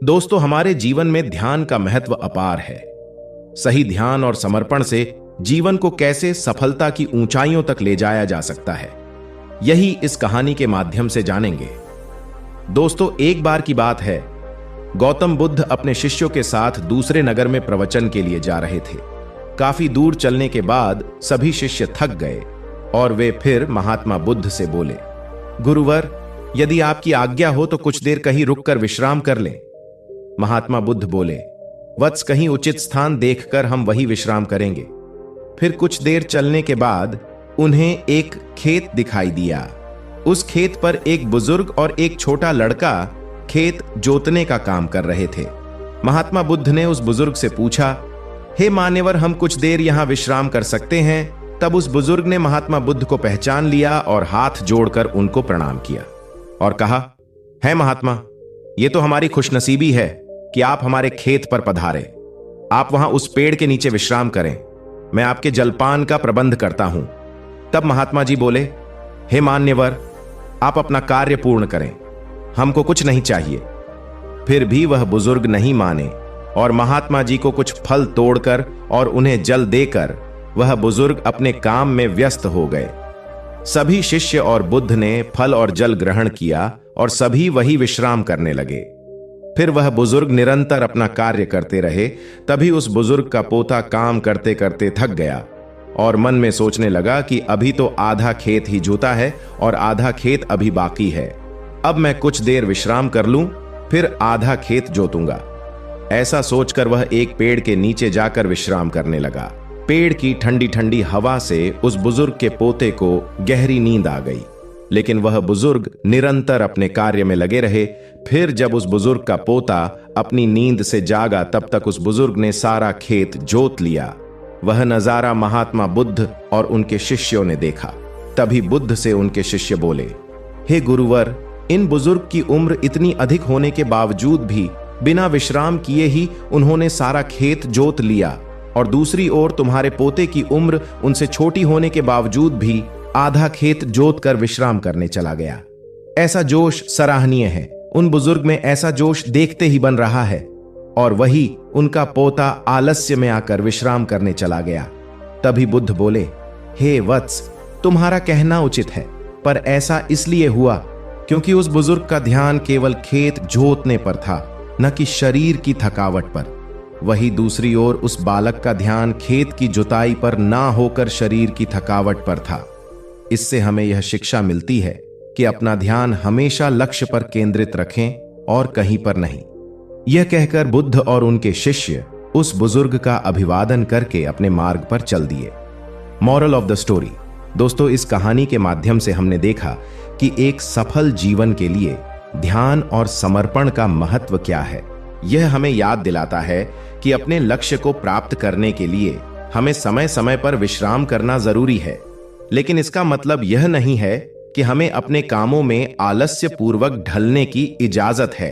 दोस्तों, हमारे जीवन में ध्यान का महत्व अपार है। सही ध्यान और समर्पण से जीवन को कैसे सफलता की ऊंचाइयों तक ले जाया जा सकता है, यही इस कहानी के माध्यम से जानेंगे। दोस्तों, एक बार की बात है, गौतम बुद्ध अपने शिष्यों के साथ दूसरे नगर में प्रवचन के लिए जा रहे थे। काफी दूर चलने के बाद सभी शिष्य थक गए और वे फिर महात्मा बुद्ध से बोले, गुरुवर, यदि आपकी आज्ञा हो तो कुछ देर कहीं रुककर विश्राम कर लें। महात्मा बुद्ध बोले, वत्स, कहीं उचित स्थान देखकर हम वही विश्राम करेंगे। फिर कुछ देर चलने के बाद उन्हें एक खेत दिखाई दिया। उस खेत पर एक बुजुर्ग और एक छोटा लड़का खेत जोतने का काम कर रहे थे। महात्मा बुद्ध ने उस बुजुर्ग से पूछा, हे मान्यवर, हम कुछ देर यहां विश्राम कर सकते हैं? तब उस बुजुर्ग ने महात्मा बुद्ध को पहचान लिया और हाथ जोड़कर उनको प्रणाम किया और कहा, है महात्मा, ये तो हमारी खुशनसीबी है कि आप हमारे खेत पर पधारे। आप वहां उस पेड़ के नीचे विश्राम करें, मैं आपके जलपान का प्रबंध करता हूं। तब महात्मा जी बोले, हे मान्यवर, आप अपना कार्य पूर्ण करें, हमको कुछ नहीं चाहिए। फिर भी वह बुजुर्ग नहीं माने और महात्मा जी को कुछ फल तोड़कर और उन्हें जल देकर वह बुजुर्ग अपने काम में व्यस्त हो गए। सभी शिष्य और बुद्ध ने फल और जल ग्रहण किया और सभी वही विश्राम करने लगे। फिर वह बुजुर्ग निरंतर अपना कार्य करते रहे। तभी उस बुजुर्ग का पोता काम करते करते थक गया और मन में सोचने लगा कि अभी तो आधा खेत ही जोता है और आधा खेत अभी बाकी है। अब मैं कुछ देर विश्राम कर लूं, फिर आधा खेत जोतूंगा। ऐसा सोचकर वह एक पेड़ के नीचे जाकर विश्राम करने लगा। पेड़ की ठंडी ठंडी हवा से उस बुजुर्ग के पोते को गहरी नींद आ गई, लेकिन वह बुजुर्ग निरंतर अपने कार्य में लगे रहे। फिर जब उस बुजुर्ग का पोता अपनी नींद से जागा, तब तक उस बुजुर्ग ने सारा खेत जोत लिया। वह नजारा महात्मा बुद्ध और उनके शिष्यों ने देखा। तभी बुद्ध से उनके शिष्य बोले, हे गुरुवर, इन बुजुर्ग की उम्र इतनी अधिक होने के बावजूद भी बिना विश्राम किए ही उन्होंने सारा खेत जोत लिया, और दूसरी ओर तुम्हारे पोते की उम्र उनसे छोटी होने के बावजूद भी आधा खेत जोत कर विश्राम करने चला गया। ऐसा जोश सराहनीय है। उन बुजुर्ग में ऐसा जोश देखते ही बन रहा है, और वही उनका पोता आलस्य में आकर विश्राम करने चला गया। तभी बुद्ध बोले, हे वत्स, तुम्हारा कहना उचित है, पर ऐसा इसलिए हुआ क्योंकि उस बुजुर्ग का ध्यान केवल खेत जोतने पर था, न कि शरीर की थकावट पर। वही दूसरी ओर उस बालक का ध्यान खेत की जुताई पर ना होकर शरीर की थकावट पर था। इससे हमें यह शिक्षा मिलती है कि अपना ध्यान हमेशा लक्ष्य पर केंद्रित रखें और कहीं पर नहीं। यह कहकर बुद्ध और उनके शिष्य उस बुजुर्ग का अभिवादन करके अपने मार्ग पर चल दिए। Moral of the story. दोस्तों, इस कहानी के माध्यम से हमने देखा कि एक सफल जीवन के लिए ध्यान और समर्पण का महत्व क्या है। यह हमें याद दिलाता है कि अपने लक्ष्य को प्राप्त करने के लिए हमें समय समय पर विश्राम करना जरूरी है, लेकिन इसका मतलब यह नहीं है कि हमें अपने कामों में आलस्य पूर्वक ढलने की इजाजत है।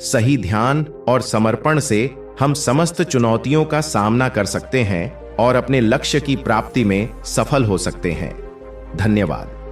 सही ध्यान और समर्पण से हम समस्त चुनौतियों का सामना कर सकते हैं और अपने लक्ष्य की प्राप्ति में सफल हो सकते हैं। धन्यवाद।